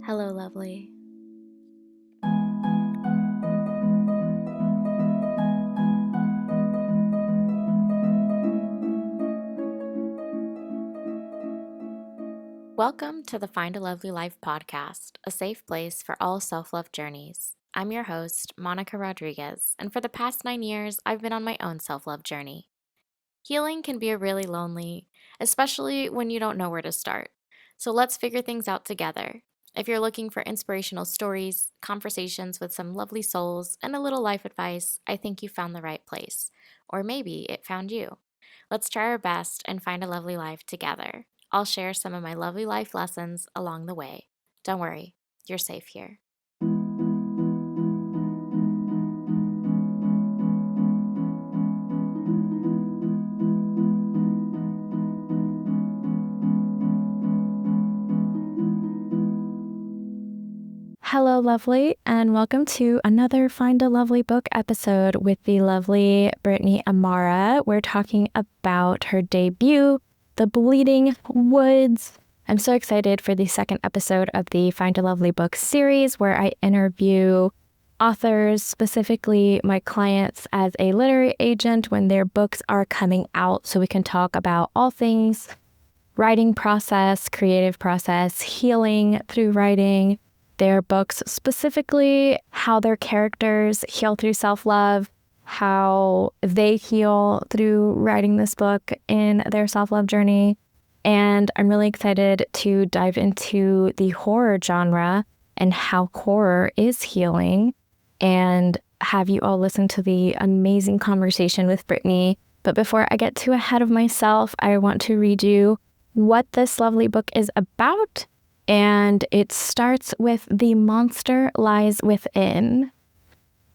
Hello, lovely. Welcome to the Find a Lovely Life podcast, a safe place for all self love journeys. I'm your host, Monica Rodriguez, and for the past 9 years, I've been on my own self love journey. Healing can be really lonely, especially when you don't know where to start. So let's figure things out together. If you're looking for inspirational stories, conversations with some lovely souls, and a little life advice, I think you found the right place. Or maybe it found you. Let's try our best and find a lovely life together. I'll share some of my lovely life lessons along the way. Don't worry, you're safe here. Hello, lovely, and welcome to another Find a Lovely Book episode with the lovely Brittany Amara. We're talking about her debut, The Bleeding Woods. I'm so excited for the second episode of the Find a Lovely Book series where I interview authors, specifically my clients as a literary agent when their books are coming out, so we can talk about all things writing process, creative process, healing through writing, their books, specifically how their characters heal through self-love, how they heal through writing this book in their self-love journey. And I'm really excited to dive into the horror genre and how horror is healing, and have you all listen to the amazing conversation with Brittany. But before I get too ahead of myself, I want to read you what this lovely book is about. And it starts with The Monster Lies Within.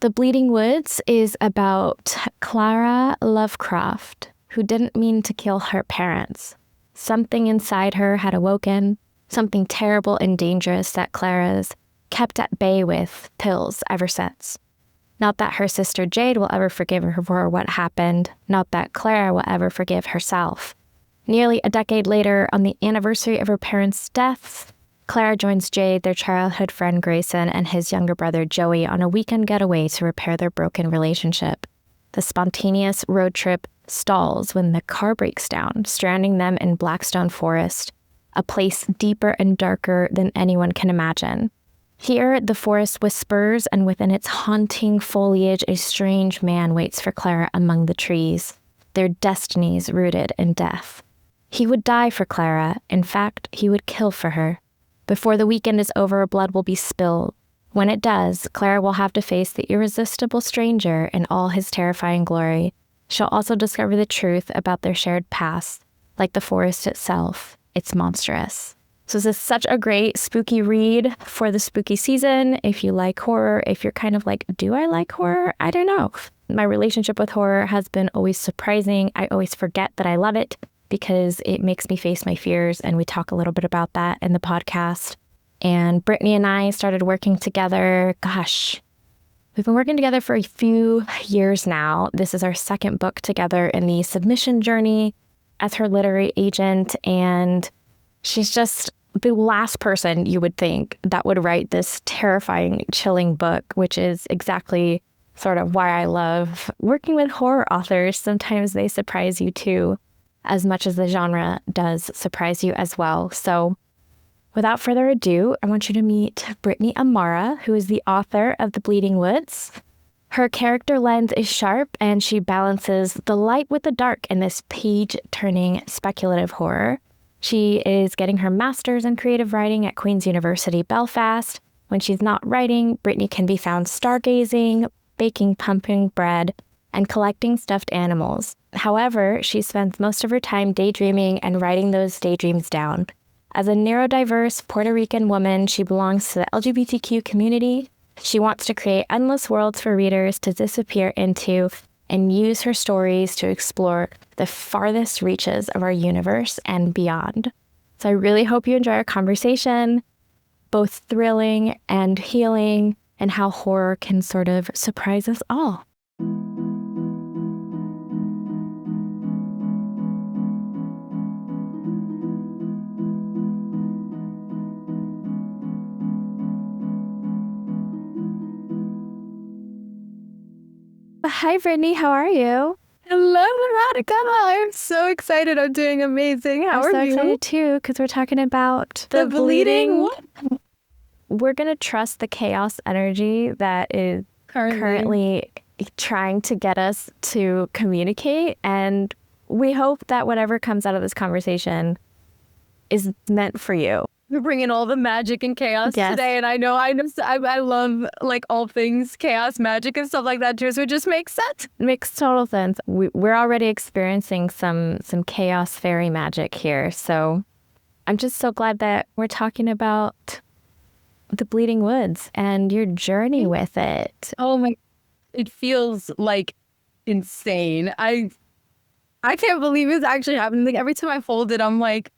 The Bleeding Woods is about Clara Lovecraft, who didn't mean to kill her parents. Something inside her had awoken, something terrible and dangerous that Clara's kept at bay with pills ever since. Not that her sister Jade will ever forgive her for what happened, not that Clara will ever forgive herself. Nearly a decade later, on the anniversary of her parents' deaths, Clara joins Jade, their childhood friend Grayson, and his younger brother Joey on a weekend getaway to repair their broken relationship. The spontaneous road trip stalls when the car breaks down, stranding them in Blackstone Forest, a place deeper and darker than anyone can imagine. Here, the forest whispers, and within its haunting foliage, a strange man waits for Clara among the trees, their destinies rooted in death. He would die for Clara. In fact, he would kill for her. Before the weekend is over, blood will be spilled. When it does, Clara will have to face the irresistible stranger in all his terrifying glory. She'll also discover the truth about their shared past. Like the forest itself, it's monstrous. So this is such a great spooky read for the spooky season. If you like horror, if you're kind of like, do I like horror? I don't know. My relationship with horror has been always surprising. I always forget that I love it, because it makes me face my fears, and we talk a little bit about that in the podcast. And Brittany and I started working together, we've been working together for a few years now. This is our second book together in the submission journey as her literary agent, and she's just the last person you would think that would write this terrifying, chilling book, which is exactly sort of why I love working with horror authors. Sometimes they surprise you too, as much as the genre does surprise you as well. So without further ado, I want you to meet Brittany Amara, who is the author of The Bleeding Woods. Her character lens is sharp, and she balances the light with the dark in this page-turning speculative horror. She is getting her master's in creative writing at Queen's University, Belfast. When she's not writing, Brittany can be found stargazing, baking pumpkin bread, and collecting stuffed animals. However, she spends most of her time daydreaming and writing those daydreams down. As a neurodiverse Puerto Rican woman, she belongs to the LGBTQ community. She wants to create endless worlds for readers to disappear into and use her stories to explore the farthest reaches of our universe and beyond. So I really hope you enjoy our conversation, both thrilling and healing, and how horror can sort of surprise us all. Hi, Brittany. How are you? Hello, Veronica. I'm so excited. I'm doing amazing. How are I'm so you? excited too because we're talking about The bleeding We're going to trust the chaos energy that is currently trying to get us to communicate. And we hope that whatever comes out of this conversation is meant for you. We're bringing all the magic and chaos today, and I love like all things chaos, magic, and stuff like that too. So it just makes sense. It makes total sense. We're already experiencing some chaos fairy magic here. So I'm just so glad that we're talking about the Bleeding Woods and your journey with it. Oh my, it feels like insane. I can't believe it's actually happening. Like every time I fold it, I'm like,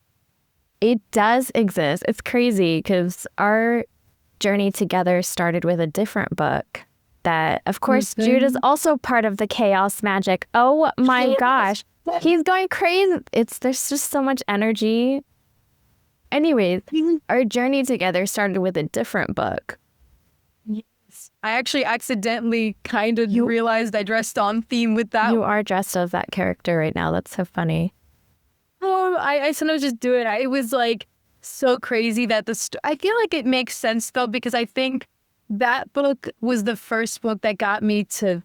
it does exist. It's crazy because our journey together started with a different book that, of course, Jude is also part of the chaos magic. Oh my gosh. He's going crazy. There's just so much energy. Anyways, our journey together started with a different book. Yes. I actually accidentally kind of realized I dressed on theme with that. You are dressed as that character right now. That's so funny. Oh, I sometimes just do it. It was like so crazy that I feel like it makes sense though, because I think that book was the first book that got me to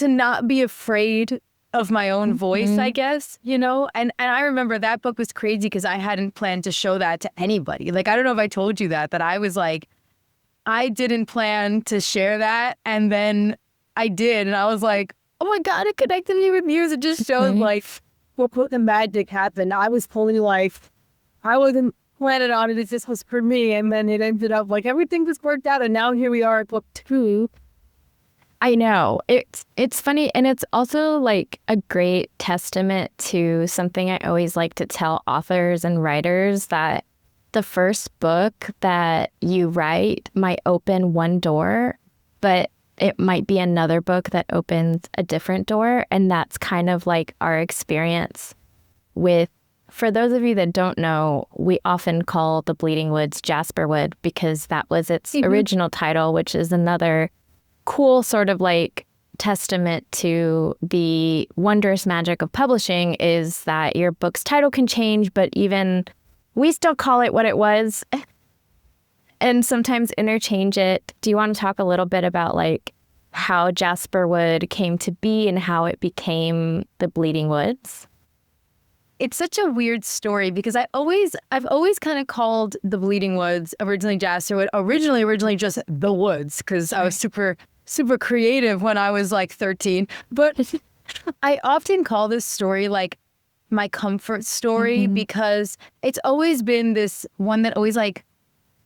not be afraid of my own voice, I guess, you know? And I remember that book was crazy because I hadn't planned to show that to anybody. Like, I don't know if I told you that I was like, I didn't plan to share that. And then I did. And I was like, oh my God, it connected me with you. It just showed like, what the magic happened. I was pulling life. I wasn't planning on it. It just was for me. And then it ended up like everything was worked out. And now here we are at book 2. I know. It's funny. And it's also like a great testament to something I always like to tell authors and writers, that the first book that you write might open one door, but it might be another book that opens a different door. And that's kind of like our experience with, for those of you that don't know, we often call the Bleeding Woods Jasperwood because that was its original title, which is another cool sort of like testament to the wondrous magic of publishing, is that your book's title can change, but even we still call it what it was and sometimes interchange it. Do you want to talk a little bit about like how Jasperwood came to be and how it became the Bleeding Woods? It's such a weird story because I've always kind of called the Bleeding Woods originally Jasperwood, originally just the Woods, because I was super creative when I was like 13. But I often call this story like my comfort story because it's always been this one that always like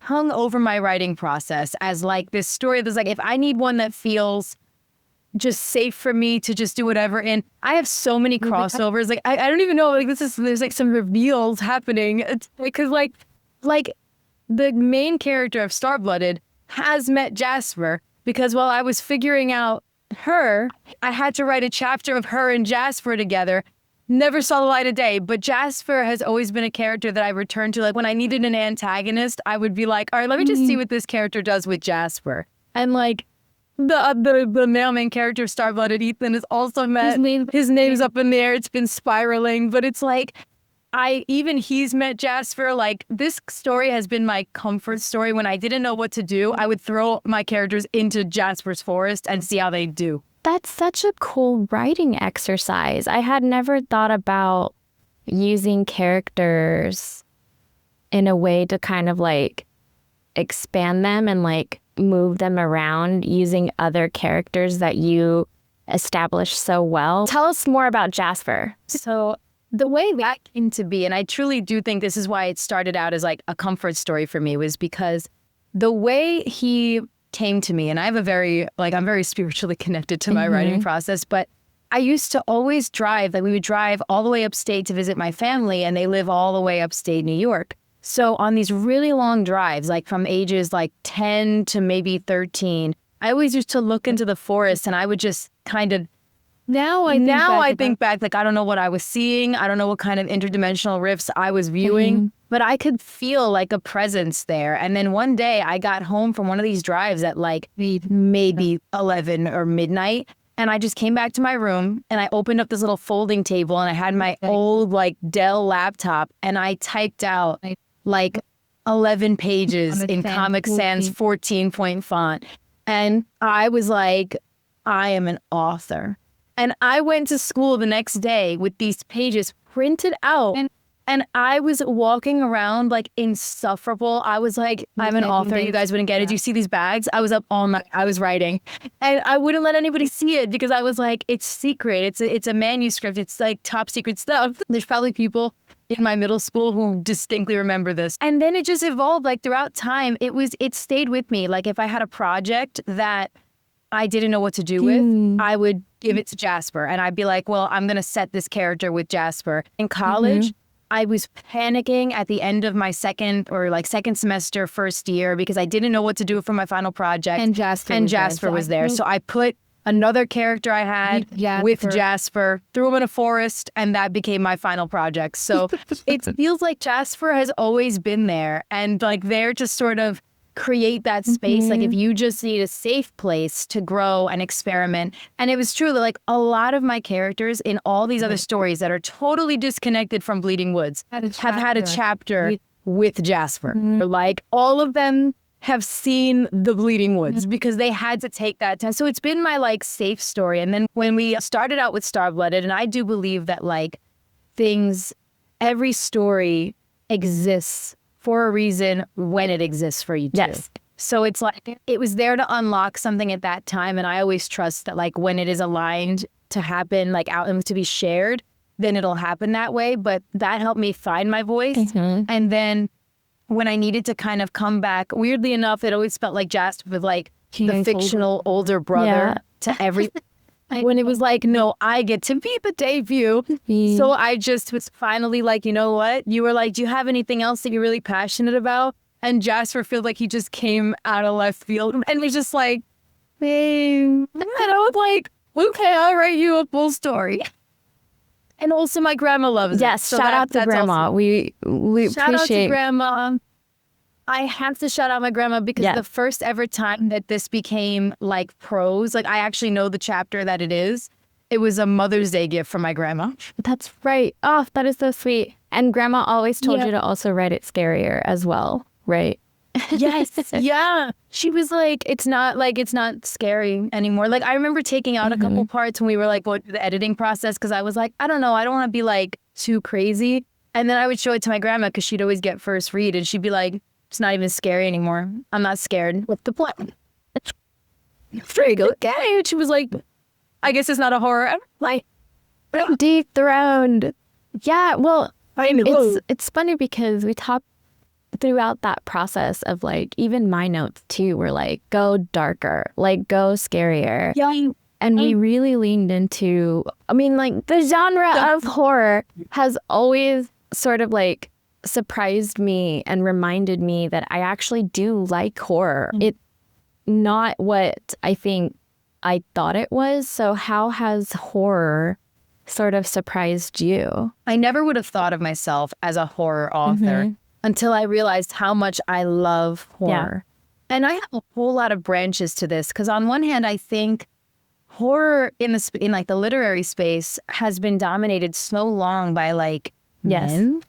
hung over my writing process as like this story that's like, if I need one that feels just safe for me to just do whatever. And I have so many crossovers. Like, I don't even know, like there's like some reveals happening. It's because like the main character of Starblooded has met Jasper, because while I was figuring out her, I had to write a chapter of her and Jasper together. Never saw the light of day, but Jasper has always been a character that I returned to. Like when I needed an antagonist, I would be like, all right, let me just see what this character does with Jasper. And like the male main character of Starblooded, Ethan, is also met. His name's up in the air. It's been spiraling, but it's like, he's met Jasper. Like this story has been my comfort story. When I didn't know what to do, I would throw my characters into Jasper's forest and see how they do. That's such a cool writing exercise. I had never thought about using characters in a way to kind of like expand them and like move them around using other characters that you established so well. Tell us more about Jasper. So the way that came to be, and I truly do think this is why it started out as like a comfort story for me, was because the way he came to me, and I have I'm very spiritually connected to my writing process, but I used to always drive, we would drive all the way upstate to visit my family, and they live all the way upstate New York. So on these really long drives, like from ages like 10 to maybe 13, I always used to look into the forest, and I would just kind of, I think back, like, I don't know what I was seeing. I don't know what kind of interdimensional rifts I was viewing, but I could feel like a presence there. And then one day I got home from one of these drives at like maybe 11 or midnight, And I just came back to my room and I opened up this little folding table and I had my old like Dell laptop and I typed out like 11 pages in Comic Sans 14-point font. And I was like, I am an author. And I went to school the next day with these pages printed out. And I was walking around like insufferable. I was like, I'm an author. You guys wouldn't get it. Do you see these bags? I was up all night. I was writing. And I wouldn't let anybody see it because I was like, it's secret. It's a manuscript. It's like top secret stuff. There's probably people in my middle school who distinctly remember this. And then it just evolved like throughout time. It stayed with me. Like if I had a project that I didn't know what to do with, I would give it to Jasper. And I'd be like, well, I'm going to set this character with Jasper. In college, I was panicking at the end of my second semester, first year, because I didn't know what to do for my final project. And Jasper was there. So I put another character I had with Jasper, threw him in a forest, and that became my final project. So it feels like Jasper has always been there, and like there to sort of create that space. Like if you just need a safe place to grow and experiment. And it was true that like a lot of my characters in all these other stories that are totally disconnected from Bleeding Woods have had a chapter with Jasper. Like all of them have seen the Bleeding Woods because they had to take that time. So it's been my like safe story. And then when we started out with Starblooded, and I do believe that like every story exists for a reason when it exists for you too. Yes. So it's like it was there to unlock something at that time. And I always trust that like when it is aligned to happen, like out and to be shared, then it'll happen that way. But that helped me find my voice. And then when I needed to kind of come back, weirdly enough, it always felt like Jasper with like the fictional older brother to everything. When it was like, no, I get to be the debut. So I just was finally like, you know what? You were like, do you have anything else that you're really passionate about? And Jasper feels like he just came out of left field and was just like, babe. And I was like, okay, I'll write you a full story. And also my grandma loves it. Yes, so shout out to grandma. Also, we shout appreciate out to grandma. I have to shout out my grandma because the first ever time that this became like prose, like I actually know the chapter that it is. It was a Mother's Day gift from my grandma. That's right. Oh, that is so sweet. And grandma always told you to also write it scarier as well, right? Yes. Yeah. She was like, it's not scary anymore. Like I remember taking out a couple parts when we were like going through the editing process because I was like, I don't know, I don't want to be like too crazy. And then I would show it to my grandma because she'd always get first read and she'd be like, it's not even scary anymore. I'm not scared. What's the plan? Frig, okay. And she was like, I guess it's not a horror. I'm like, dethroned. Yeah, well, it's funny because we talked throughout that process of like, even my notes too were like, go darker, like go scarier. Yeah. And we really leaned into, I mean, like the genre of horror has always sort of like surprised me and reminded me that I actually do like horror. It's not what I think I thought it was. So how has horror sort of surprised you? I never would have thought of myself as a horror author until I realized how much I love horror. Yeah. And I have a whole lot of branches to this because on one hand, I think horror in like the literary space has been dominated so long by like men.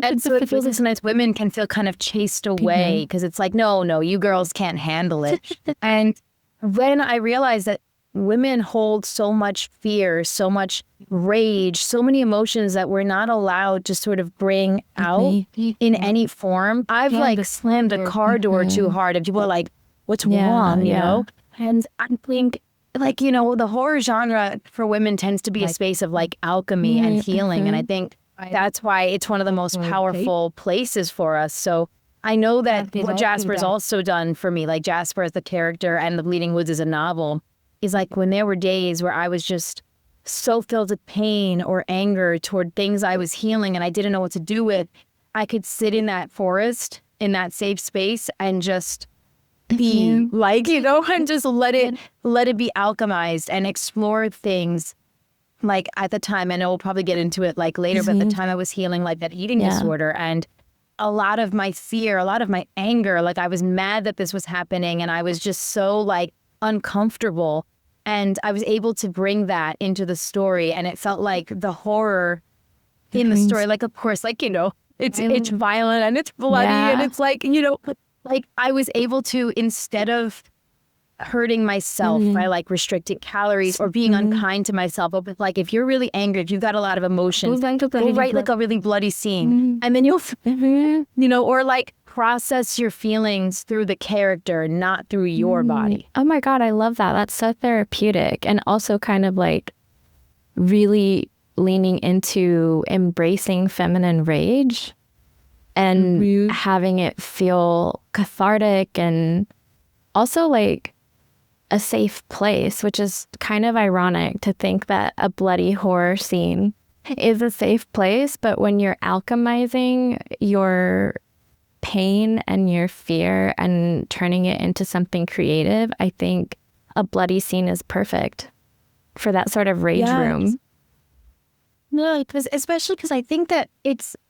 And so it feels like sometimes women can feel kind of chased away because it's like, no, you girls can't handle it. And when I realized that women hold so much fear, so much rage, so many emotions that we're not allowed to sort of bring out in any form, I've like slammed a car door too hard and people are like, what's wrong, you know? And I think like, you know, the horror genre for women tends to be a space of like alchemy and healing. And I think that's why it's one of the most powerful places for us. So I know that what Jasper's also done for me, like Jasper as the character and The Bleeding Woods as a novel, is like when there were days where I was just so filled with pain or anger toward things I was healing and I didn't know what to do with, I could sit in that forest, in that safe space and just be like, you know, and just let it be alchemized and explore things. Like at the time, and we'll probably get into it like later, but at the time I was healing like that eating disorder and a lot of my fear, a lot of my anger, like I was mad that this was happening and I was just so like uncomfortable And I was able to bring that into the story, and it felt like the horror in the story, like, of course, like, it's violent and it's bloody and it's like, like I was able to, instead of hurting myself by like restricting calories or being unkind to myself, but like, if you're really angry, if you've got a lot of emotions, go write like a really bloody scene, and then you'll, or like process your feelings through the character, not through your body. Oh my God, I love that. That's so therapeutic, and also kind of like really leaning into embracing feminine rage and having it feel cathartic, and also like a safe place, which is kind of ironic to think that a bloody horror scene is a safe place. But when you're alchemizing your pain and your fear and turning it into something creative, I think a bloody scene is perfect for that sort of rage room. No, especially because I think that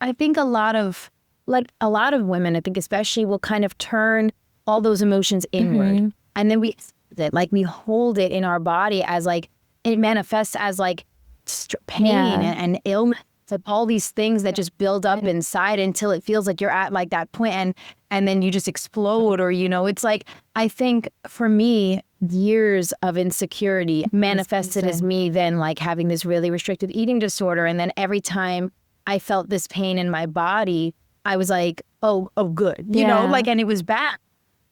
I think a lot of women, I think especially, will kind of turn all those emotions inward, and then we hold it in our body as like, it manifests as like pain and illness, like all these things that just build up inside until it feels like you're at like that point, and then you just explode, or it's like, I think for me, years of insecurity manifested as me then like having this really restrictive eating disorder, and then every time I felt this pain in my body, I was like, oh good, like, and it was bad.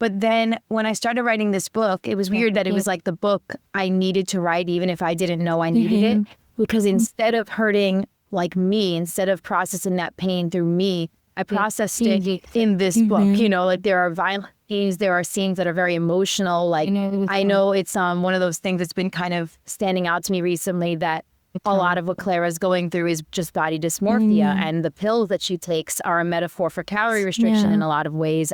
But then when I started writing this book, it was weird that it was like the book I needed to write, even if I didn't know I needed it, because instead of hurting like me, instead of processing that pain through me, I processed it in this book. Like, there are violent scenes, there are scenes that are very emotional. Like, I know it's one of those things that's been kind of standing out to me recently, that a lot of what Clara's going through is just body dysmorphia, and the pills that she takes are a metaphor for calorie restriction in a lot of ways.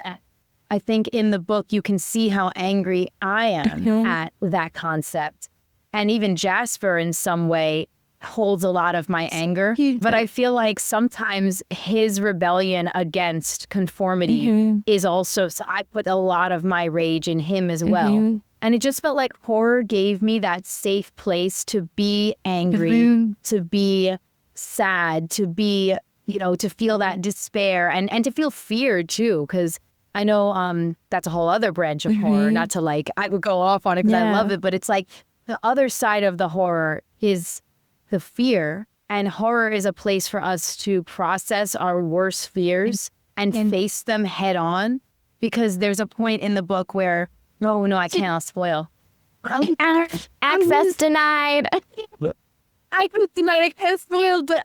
I think in the book you can see how angry I am at that concept, and even Jasper in some way holds a lot of my anger, but I feel like sometimes his rebellion against conformity is also, so I put a lot of my rage in him as well. And it just felt like horror gave me that safe place to be angry, to be sad, to be, to feel that despair, and to feel fear too, because I know that's a whole other branch of horror, not to like, I would go off on it because I love it, but it's like the other side of the horror is the fear, and horror is a place for us to process our worst fears and face them head on, because there's a point in the book where, oh no, I can't spoil. Access denied. I could deny, I can't spoil, but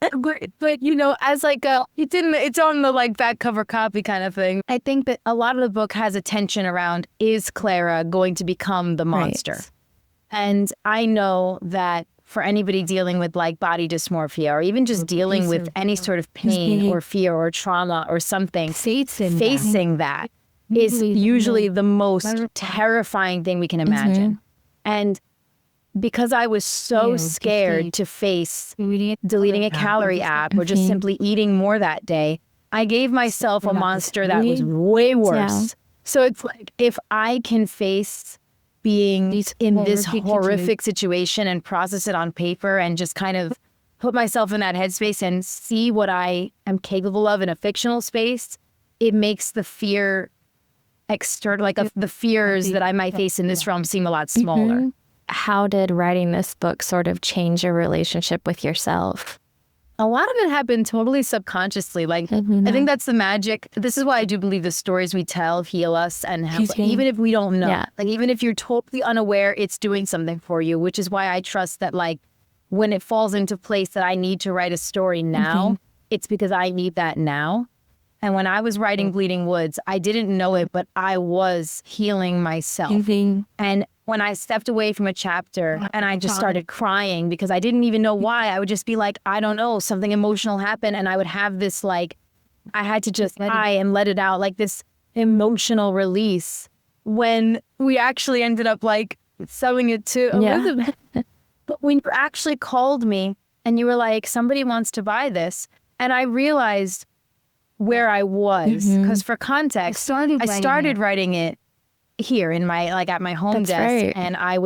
as like it's on the like back cover copy kind of thing. I think that a lot of the book has a tension around, is Clara going to become the monster? Right. And I know that for anybody dealing with like body dysmorphia, or even just dealing with any sort of pain or fear or trauma or something, facing that is usually the most terrifying thing we can imagine. And because I was so scared to face deleting a calorie app or just simply eating more that day, I gave myself a monster that was way worse. So it's like, if I can face being in this horrific situation and process it on paper and just kind of put myself in that headspace and see what I am capable of in a fictional space, it makes the fear external, like the fears that I might face in this realm, seem a lot smaller. How did writing this book sort of change your relationship with yourself? A lot of it happened totally subconsciously. Like, I think that's the magic. This is why I do believe the stories we tell heal us and help, even if we don't know. Like, even if you're totally unaware, it's doing something for you, which is why I trust that, like, when it falls into place that I need to write a story now, it's because I need that now. And when I was writing Bleeding Woods, I didn't know it, but I was healing myself. And when I stepped away from a chapter and I just started crying because I didn't even know why, I would just be like, I don't know, something emotional happened. And I would have this, like, I had to just cry and let it out, like this emotional release, when we actually ended up like selling it to Elizabeth. But when you actually called me and you were like, somebody wants to buy this, and I realized where I was, because for context, I started writing it here in my, like, at my home desk, and I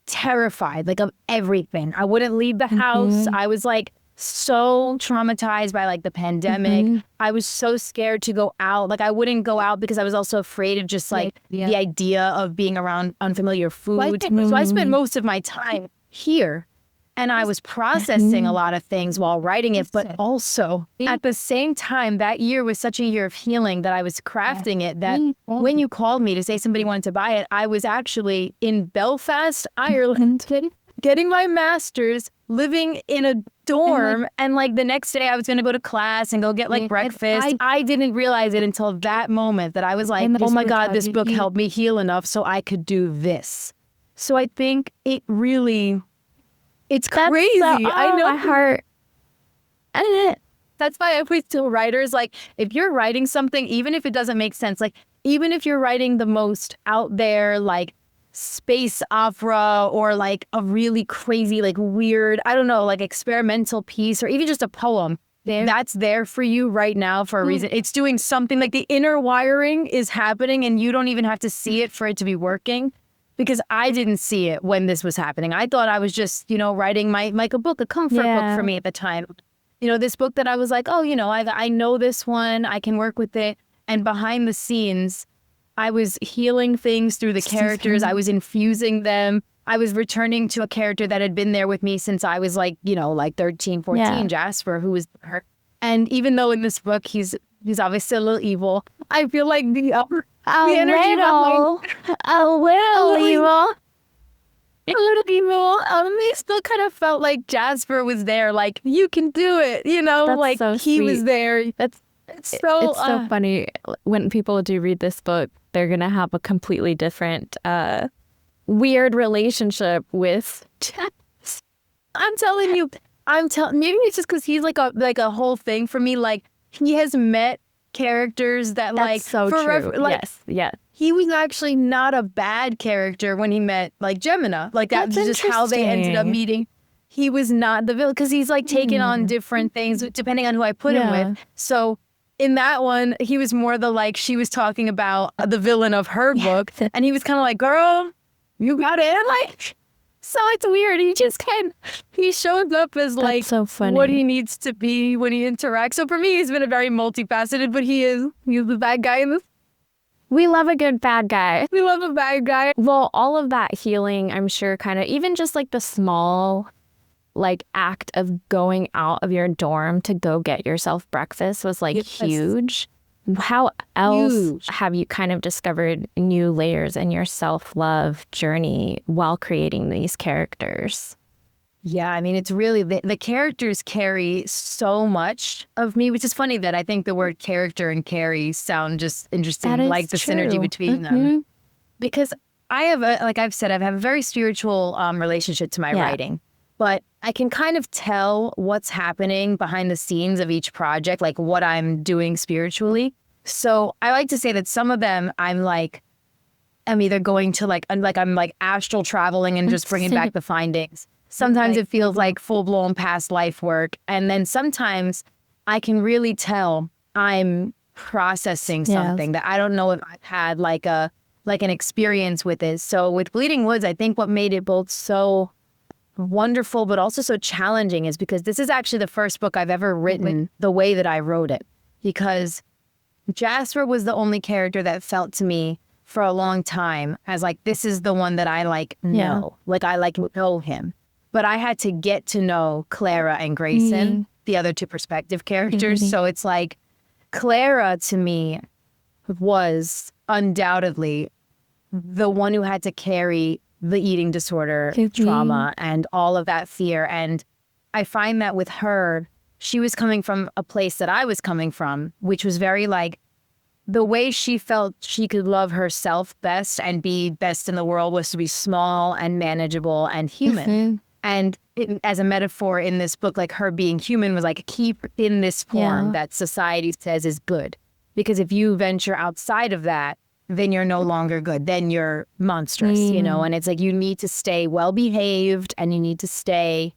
terrified, like, of everything. I wouldn't leave the house. I was like so traumatized by like the pandemic. I was so scared to go out. Like, I wouldn't go out because I was also afraid of just like the idea of being around unfamiliar food. So I spent most of my time here. And I was processing a lot of things while writing it, but also at the same time, that year was such a year of healing that I was crafting it, that when you called me to say somebody wanted to buy it, I was actually in Belfast, Ireland, getting my master's, living in a dorm, and like the next day I was going to go to class and go get like breakfast. I didn't realize it until that moment that I was like, oh my God, this book helped me heal enough so I could do this. So I think it really... It's crazy. I know. My heart. That's why I always tell writers, like, if you're writing something, even if it doesn't make sense, like, even if you're writing the most out there, like, space opera or like a really crazy, like, weird, I don't know, like, experimental piece or even just a poem, that's there for you right now for a reason. It's doing something, like the inner wiring is happening and you don't even have to see it for it to be working. Because I didn't see it when this was happening. I thought I was just, writing like a book, a comfort book for me at the time. This book that I was like, oh, I know this one, I can work with it. And behind the scenes, I was healing things through the characters. I was infusing them. I was returning to a character that had been there with me since I was like, like 13, 14, Jasper, who was her. And even though in this book, he's obviously a little evil, I feel like the energy behind a little evil. It still kind of felt like Jasper was there, like, you can do it, That's like so he sweet. was there. It's so funny. When people do read this book, they're going to have a completely different, weird relationship with Jasper. I'm telling you, maybe it's just because he's like a whole thing for me. Like, he has met characters that That's so true. Like, yes. He was actually not a bad character when he met like Gemina. Like, that's just how they ended up meeting. He was not the villain because he's like taking on different things depending on who I put him with. So in that one, he was more the like, she was talking about the villain of her book, and he was kind of like, girl, you got it. And like, so it's weird. He shows up as like so funny. What he needs to be when he interacts. So for me, he's been a very multifaceted, but he's the bad guy in this. We love a good bad guy. We love a bad guy. Well, all of that healing, I'm sure, kind of, even just like the small like act of going out of your dorm to go get yourself breakfast was like huge. How else have you kind of discovered new layers in your self-love journey while creating these characters? Yeah, I mean, it's really, the characters carry so much of me, which is funny that I think the word character and carry sound just interesting, like the synergy between them. Because I have, like I've said, I have a very spiritual relationship to my writing. But I can kind of tell what's happening behind the scenes of each project, like what I'm doing spiritually. So I like to say that some of them I'm either going to I'm like astral traveling and just bringing back the findings. Sometimes it feels like full-blown past life work. And then sometimes I can really tell I'm processing something that I don't know if I've had like an experience with it. So with Bleeding Woods, I think what made it both so wonderful but also so challenging is because this is actually the first book I've ever written the way that I wrote it. Because Jasper was the only character that felt to me for a long time as like, this is the one that I know. Like, I know him. But I had to get to know Clara and Grayson, the other two perspective characters. So it's like, Clara to me was undoubtedly the one who had to carry the eating disorder trauma and all of that fear. And I find that with her, she was coming from a place that I was coming from, which was very like, the way she felt she could love herself best and be best in the world was to be small and manageable and human. And as a metaphor in this book, like her being human was like, keep in this form that society says is good. Because if you venture outside of that, then you're no longer good. Then you're monstrous, and it's like, you need to stay well-behaved and you need to stay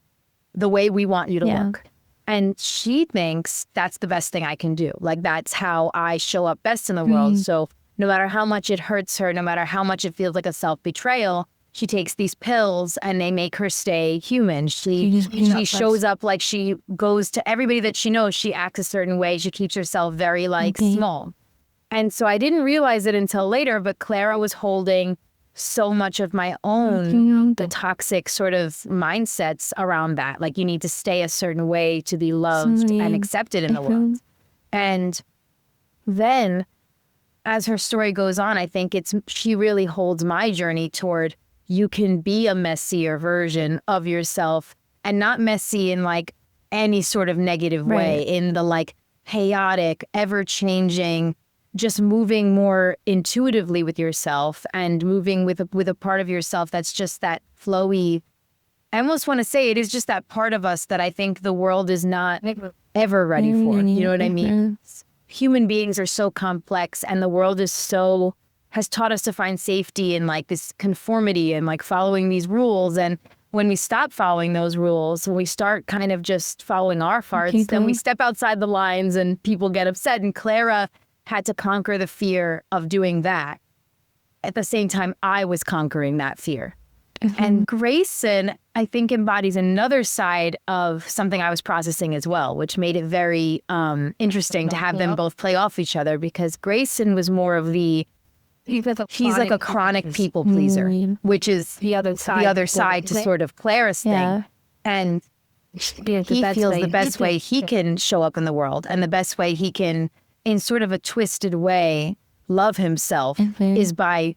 the way we want you to look. And she thinks that's the best thing I can do. Like, that's how I show up best in the world. So no matter how much it hurts her, no matter how much it feels like a self-betrayal, she takes these pills and they make her stay human. She shows up like she goes to everybody that she knows. She acts a certain way. She keeps herself very like small. And so I didn't realize it until later, but Clara was holding so much of my own, the toxic sort of mindsets around that. Like you need to stay a certain way to be loved and accepted in the world. And then as her story goes on, I think she really holds my journey toward you can be a messier version of yourself, and not messy in like any sort of negative way, in the like chaotic, ever-changing, just moving more intuitively with yourself and moving with a part of yourself that's just that flowy. I almost want to say it is just that part of us that I think the world is not ever ready for. You know what I mean? Human beings are so complex, and the world has taught us to find safety in like this conformity and like following these rules. And when we stop following those rules, when we start kind of just following our farts, then we step outside the lines and people get upset. And Clara had to conquer the fear of doing that. At the same time, I was conquering that fear. And Grayson, I think, embodies another side of something I was processing as well, which made it very interesting to have them both play off each other, because Grayson was more of he's like a chronic people pleaser, which is the other side to sort of Clara's thing. And he feels the best way he can show up in the world, and the best way he can, in sort of a twisted way, love himself is by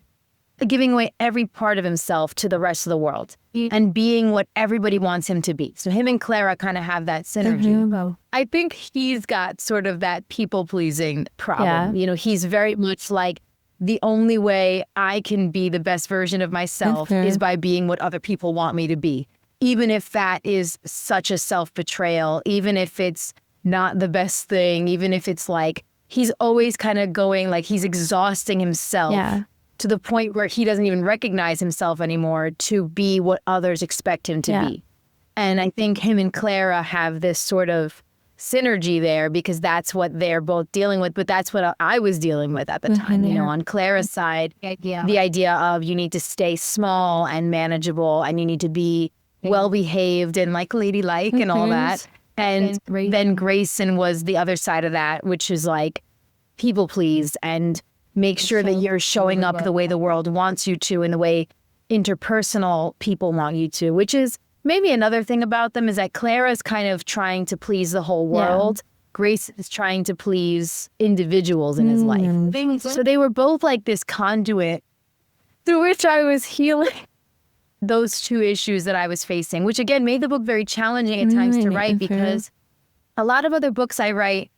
giving away every part of himself to the rest of the world and being what everybody wants him to be. So him and Clara kind of have that synergy. I think he's got sort of that people-pleasing problem. You know, he's very much like, the only way I can be the best version of myself is by being what other people want me to be. Even if that is such a self-betrayal, even if it's not the best thing, even if it's like, he's always kind of going, like he's exhausting himself to the point where he doesn't even recognize himself anymore to be what others expect him to be. And I think him and Clara have this sort of synergy there, because that's what they're both dealing with, but that's what I was dealing with at the time. You know, on Clara's side, the idea of you need to stay small and manageable, and you need to be well-behaved and like ladylike and all that. And then Grayson was the other side of that, which is like people please and make sure that you're showing up the way the world wants you to, in the way interpersonal people want you to, which is maybe another thing about them, is that Clara's kind of trying to please the whole world. Grace is trying to please individuals in his life. So they were both like this conduit through which I was healing those two issues that I was facing, which again made the book very challenging at times to write, because a lot of other books I write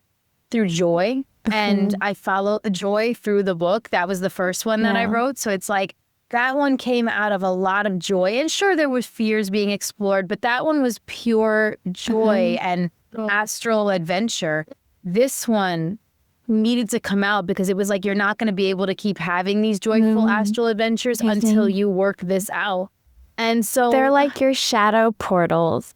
through joy, and I follow the joy through the book. That was the first one that I wrote. So it's like, that one came out of a lot of joy. And sure, there was fears being explored, but that one was pure joy and astral adventure. This one needed to come out because it was like, you're not going to be able to keep having these joyful astral adventures until you work this out. And so they're like your shadow portals.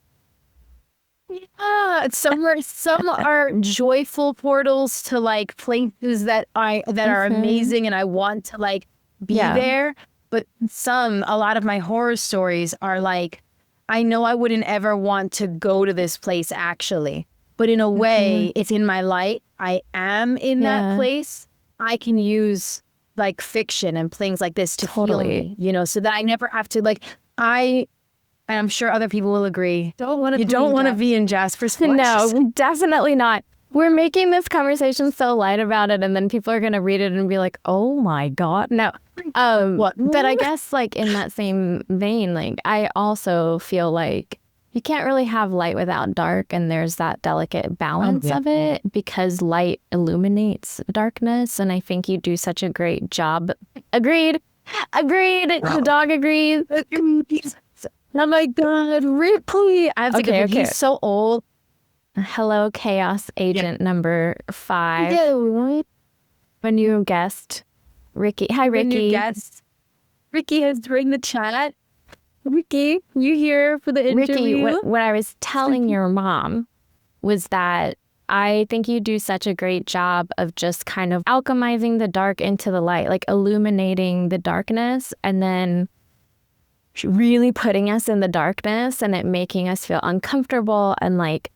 Yeah, some are joyful portals to like places that are amazing, and I want to like be there. But a lot of my horror stories are like, I know I wouldn't ever want to go to this place actually, but in a way, it's in my light. I am in that place. I can use like fiction and things like this to heal me, you know, so that I never have to like, and I'm sure other people will agree. You don't want to be in Jasper's flesh. No, definitely not. We're making this conversation so light about it, and then people are going to read it and be like, oh my God. No. What? But I guess like in that same vein, like I also feel like you can't really have light without dark, and there's that delicate balance of it, because light illuminates darkness, and I think you do such a great job. Agreed. Wow. The dog agrees. Oh my God, Ripley. I have to okay. He's so old. Hello, Chaos Agent number 5. Yeah. A new guest, Ricky. Hi, Ricky. New guest. Ricky has joined the chat. Ricky, you here for the interview? Ricky, what I was telling your mom was that I think you do such a great job of just kind of alchemizing the dark into the light, like illuminating the darkness, and then really putting us in the darkness and it making us feel uncomfortable and like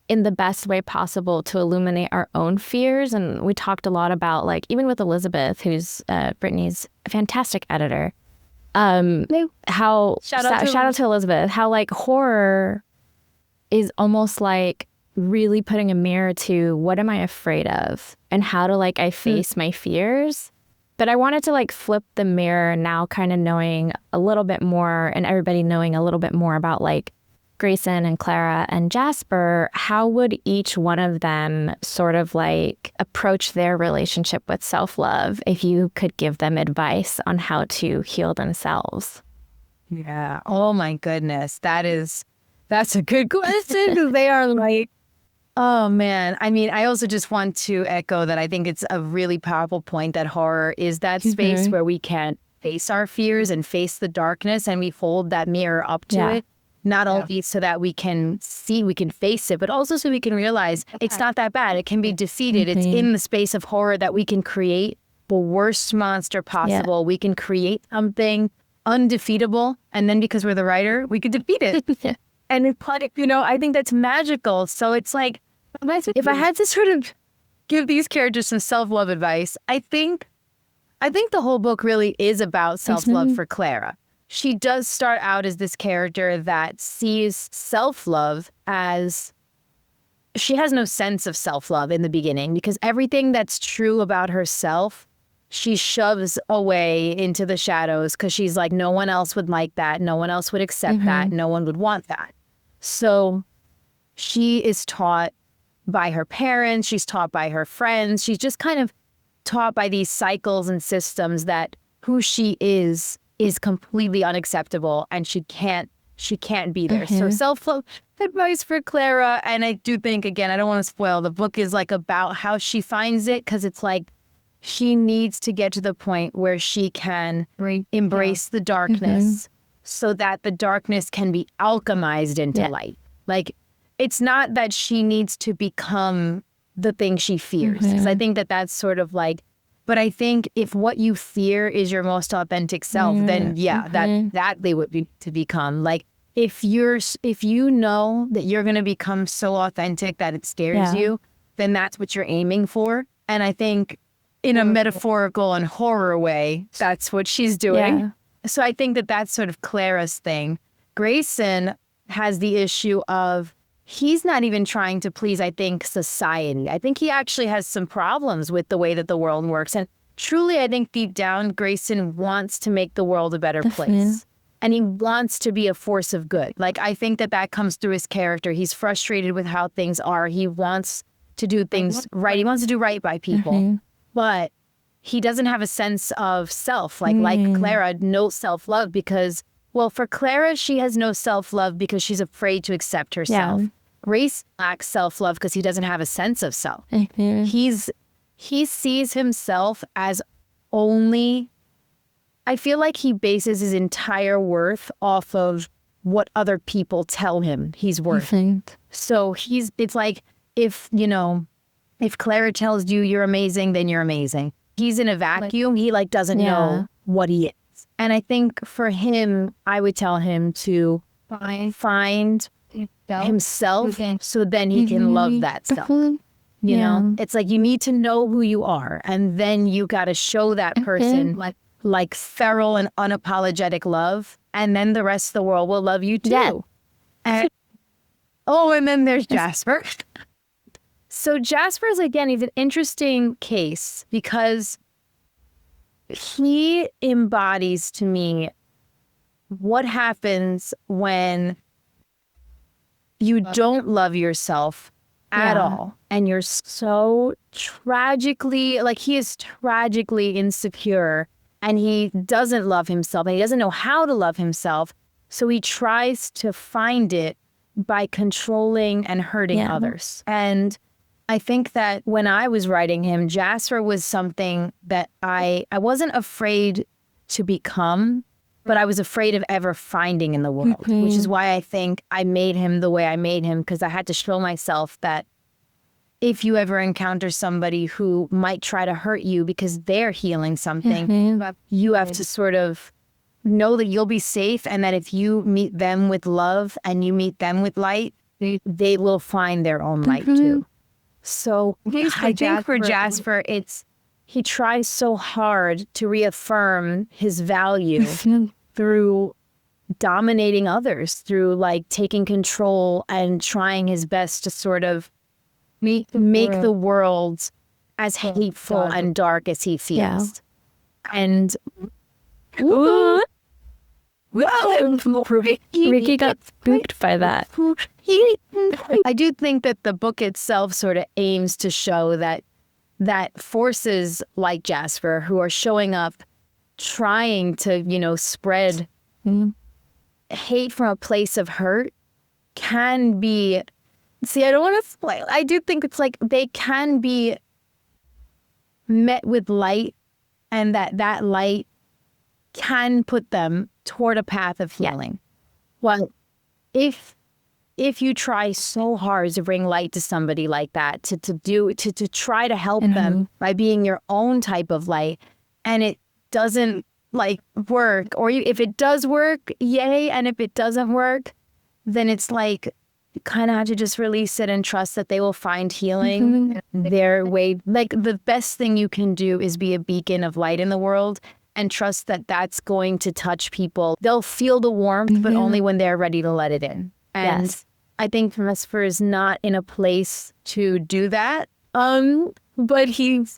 in the best way possible to illuminate our own fears. And we talked a lot about like, even with Elizabeth, who's Brittany's fantastic editor, how shout out to Elizabeth, how like horror is almost like really putting a mirror to what am I afraid of and how to like I face my fears. But I wanted to like flip the mirror now, kind of knowing a little bit more and everybody knowing a little bit more about like Grayson and Clara and Jasper. How would each one of them sort of like approach their relationship with self-love if you could give them advice on how to heal themselves? Yeah. Oh my goodness. That's a good question because they are like, oh man. I mean, I also just want to echo that I think it's a really powerful point that horror is that space where we can face our fears and face the darkness and we hold that mirror up to it. Not only so that we can see, we can face it, but also so we can realize it's not that bad. It can be defeated. It's in the space of horror that we can create the worst monster possible. We can create something undefeatable. And then because we're the writer, we could defeat it. And it's like, you know, I think that's magical. So it's like, if I had to sort of give these characters some self-love advice, I think the whole book really is about self-love for Clara. She does start out as this character that sees self-love as, she has no sense of self-love in the beginning because everything that's true about herself, she shoves away into the shadows because she's like, no one else would like that. No one else would accept that. No one would want that. So she is taught by her parents. She's taught by her friends. She's just kind of taught by these cycles and systems that who she is completely unacceptable and she can't be there. So self-love advice for Clara. And I do think, again, I don't want to spoil, the book is like about how she finds it because it's like she needs to get to the point where she can embrace the darkness so that the darkness can be alchemized into light. Like, it's not that she needs to become the thing she fears. Because I think that that's sort of like, but I think if what you fear is your most authentic self, then that they would be to become. Like, if you know that you're going to become so authentic that it scares you, then that's what you're aiming for. And I think in a metaphorical and horror way, that's what she's doing. Yeah. So I think that that's sort of Clara's thing. Grayson has the issue of, he's not even trying to please, I think, society. I think he actually has some problems with the way that the world works. And truly, I think deep down, Grayson wants to make the world a better place. And he wants to be a force of good. Like, I think that that comes through his character. He's frustrated with how things are. He wants to do things right. He wants to do right by people. But he doesn't have a sense of self. Like Clara, no self-love because, well, for Clara, she has no self-love because she's afraid to accept herself. Race lacks self-love because he doesn't have a sense of self. He sees himself as only, I feel like he bases his entire worth off of what other people tell him he's worth. So it's like, if Clara tells you you're amazing, then you're amazing. He's in a vacuum. He doesn't know what he is. And I think for him, I would tell him to find himself so then he can love that self. You know, it's like you need to know who you are. And then you got to show that person like feral and unapologetic love. And then the rest of the world will love you too. And then there's Jasper. So Jasper's, again, he's an interesting case because he embodies to me what happens when you don't love yourself at all. And you're so tragically, he is tragically insecure and he doesn't love himself and he doesn't know how to love himself. So he tries to find it by controlling and hurting others. And I think that when I was writing him, Jasper was something that I wasn't afraid to become, but I was afraid of ever finding in the world, which is why I think I made him the way I made him, because I had to show myself that if you ever encounter somebody who might try to hurt you because they're healing something, you have to sort of know that you'll be safe, and that if you meet them with love and you meet them with light, they will find their own light too. So I think for Jasper, he tries so hard to reaffirm his value through dominating others, through like taking control and trying his best to sort of make the world as hateful and dark as he feels. And Ricky got spooked by that. I do think that the book itself sort of aims to show that forces like Jasper, who are showing up trying to, spread hate from a place of hurt, can be, I don't want to spoil. I do think it's like they can be met with light, and that light can put them toward a path of healing. Well, if you try so hard to bring light to somebody like that, to try to help them by being your own type of light, and it doesn't like work, or if it does work, yay, and if it doesn't work, then it's like you kind of have to just release it and trust that they will find healing their way. Like the best thing you can do is be a beacon of light in the world, and trust that that's going to touch people. They'll feel the warmth, but only when they're ready to let it in. And I think Jasper is not in a place to do that. But he's,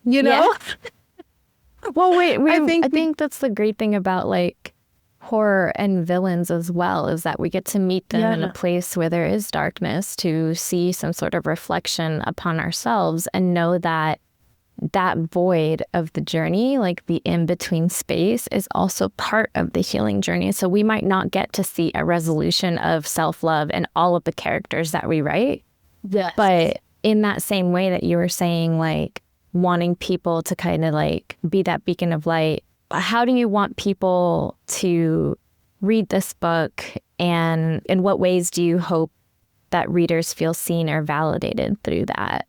Well, wait, I think that's the great thing about like horror and villains as well, is that we get to meet them in a place where there is darkness, to see some sort of reflection upon ourselves and know that that void of the journey, like the in-between space, is also part of the healing journey. So we might not get to see a resolution of self-love in all of the characters that we write. Yes. But in that same way that you were saying, like wanting people to kind of like be that beacon of light, how do you want people to read this book, and in what ways do you hope that readers feel seen or validated through that?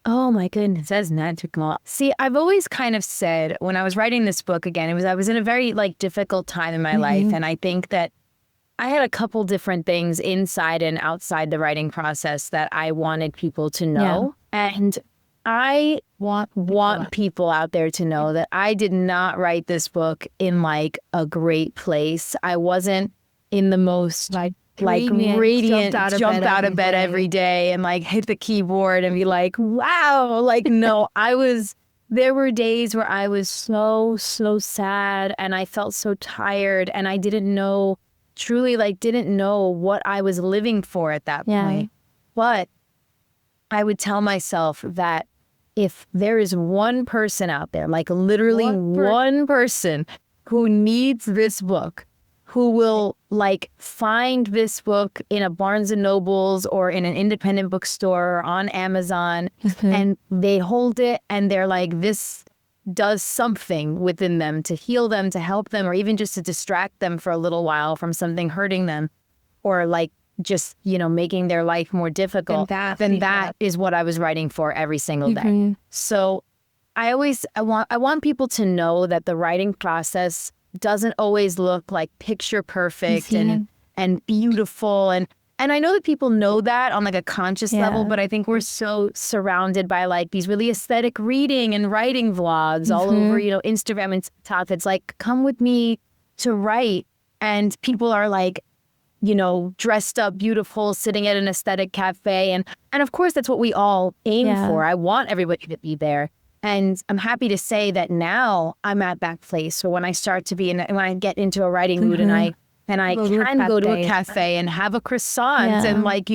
Oh my goodness, that's magical. See, I've always kind of said when I was writing this book, again, I was in a very like difficult time in my life, and I think that I had a couple different things inside and outside the writing process that I wanted people to know. And I want people out there to know that I did not write this book in like a great place. I wasn't in the most like radiant, jump out of bed every day and like hit the keyboard and be like, wow. Like, no, there were days where I was so sad, and I felt so tired, and I didn't know what I was living for at that point. But I would tell myself that if there is one person out there, like literally one person who needs this book, who will like find this book in a Barnes and Nobles or in an independent bookstore or on Amazon, and they hold it and they're like, this does something within them to heal them, to help them, or even just to distract them for a little while from something hurting them, or like just, making their life more difficult, then that is what I was writing for every single day. So I want people to know that the writing process doesn't always look like picture perfect and beautiful. And I know that people know that on like a conscious level, but I think we're so surrounded by like these really aesthetic reading and writing vlogs all over, Instagram and TikTok. It's like, come with me to write. And people are like, dressed up beautiful, sitting at an aesthetic cafe. And of course, that's what we all aim for. I want everybody to be there. And I'm happy to say that now I'm at that place. So when I start to be when I get into a writing mood and I can go to a cafe and have a croissant and like,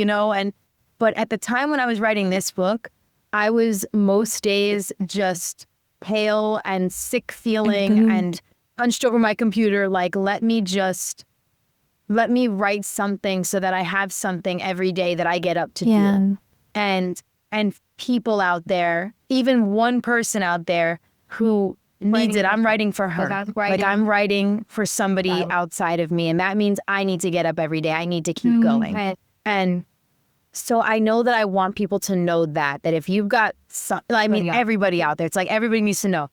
but at the time when I was writing this book, I was most days just pale and sick feeling and hunched over my computer. Like, let me write something so that I have something every day that I get up to do. And people out there, even one person out there who needs it, I'm writing for her. Like I'm writing for somebody outside of me. And that means I need to get up every day. I need to keep going. And so I know that I want people to know that if you've got everybody out there, it's like everybody needs to know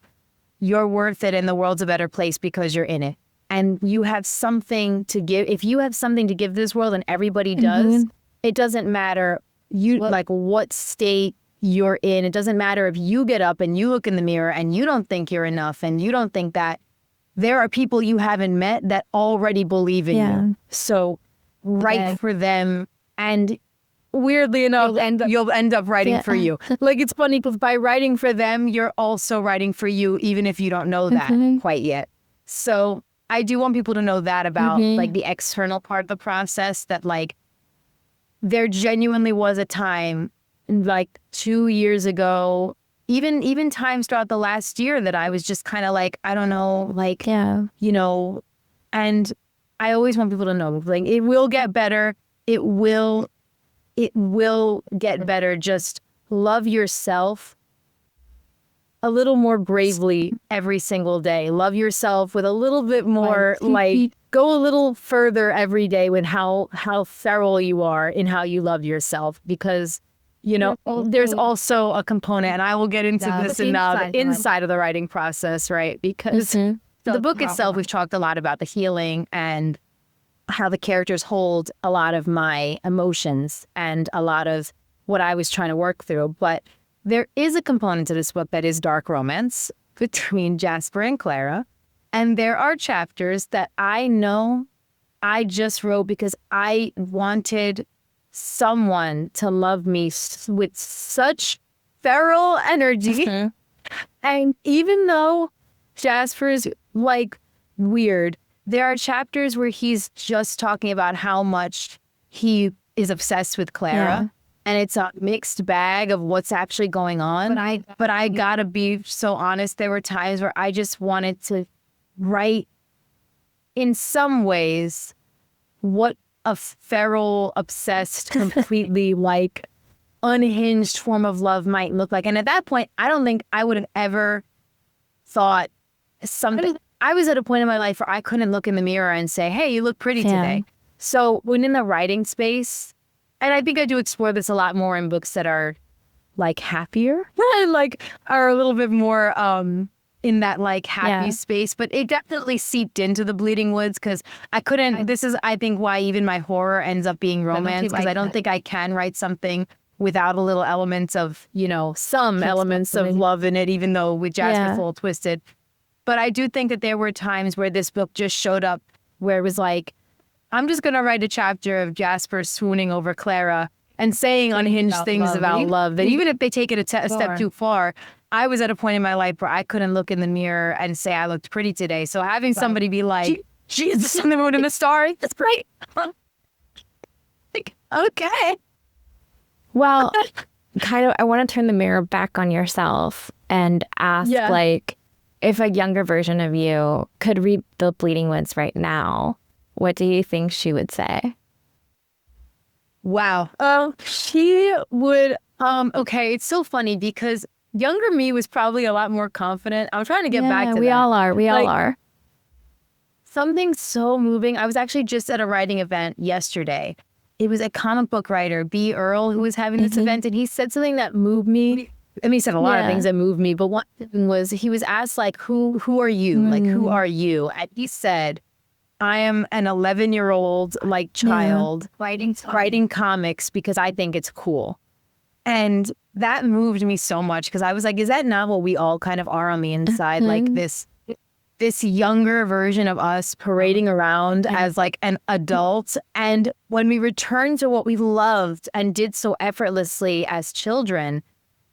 you're worth it and the world's a better place because you're in it. and you have something to give, if you have something to give this world and everybody does, it doesn't matter what state you're in. It doesn't matter if you get up and you look in the mirror and you don't think you're enough and you don't think that. There are people you haven't met that already believe in you. So write for them, and weirdly enough, you'll end up writing for you. Like, it's funny because by writing for them, you're also writing for you, even if you don't know that quite yet. So I do want people to know that about like the external part of the process, that like there genuinely was a time like 2 years ago, even times throughout the last year, that I was just kind of like, I don't know, like, you know, and I always want people to know, like, it will get better. It will get better. Just love yourself a little more bravely every single day. Love yourself with a little bit more, like, go a little further every day with how feral you are in how you love yourself, because you know, there's also a component, and I will get into this inside of the writing process, right? Because the book itself, we've talked a lot about the healing and how the characters hold a lot of my emotions and a lot of what I was trying to work through. But there is a component to this book that is dark romance between Jasper and Clara. And there are chapters that I know I just wrote because I wanted someone to love me with such feral energy. And even though Jasper's like weird, there are chapters where he's just talking about how much he is obsessed with Clara. And it's a mixed bag of what's actually going on. But I gotta be so honest, there were times where I just wanted to write, in some ways, what a feral, obsessed, completely like unhinged form of love might look like. And at that point, I don't think I would have ever thought something. I was at a point in my life where I couldn't look in the mirror and say, hey, you look pretty today. So when in the writing space, and I think I do explore this a lot more in books that are like happier, like are a little bit more in that like happy space, but it definitely seeped into the Bleeding Woods because I couldn't, this is I think why even my horror ends up being romance, because I don't think I can write something without a little elements of, you know, some elements of love in it, even though with Jasper Full Twisted. But I do think that there were times where this book just showed up where it was like, I'm just going to write a chapter of Jasper swooning over Clara and saying unhinged things about love, that even if they take it a step too far, I was at a point in my life where I couldn't look in the mirror and say I looked pretty today. So having somebody be like, she is the sun, the moon, and the stars, that's great. Like, okay. Well, kind of, I want to turn the mirror back on yourself and ask, like, if a younger version of you could read The Bleeding Woods right now, what do you think she would say? Wow. She would, okay, it's so funny because younger me was probably a lot more confident. I'm trying to get back to that. We all are. We all are. Something so moving. I was actually just at a writing event yesterday. It was a comic book writer, B. Earl, who was having this event, and he said something that moved me. I mean, he said a lot of things that moved me, but one thing was he was asked, like, who are you? Like, who are you? And he said, I am an 11-year-old, like, child writing comics because I think it's cool. And that moved me so much because I was like, is that not what we all kind of are on the inside? Like this younger version of us parading around as like an adult. And when we return to what we loved and did so effortlessly as children,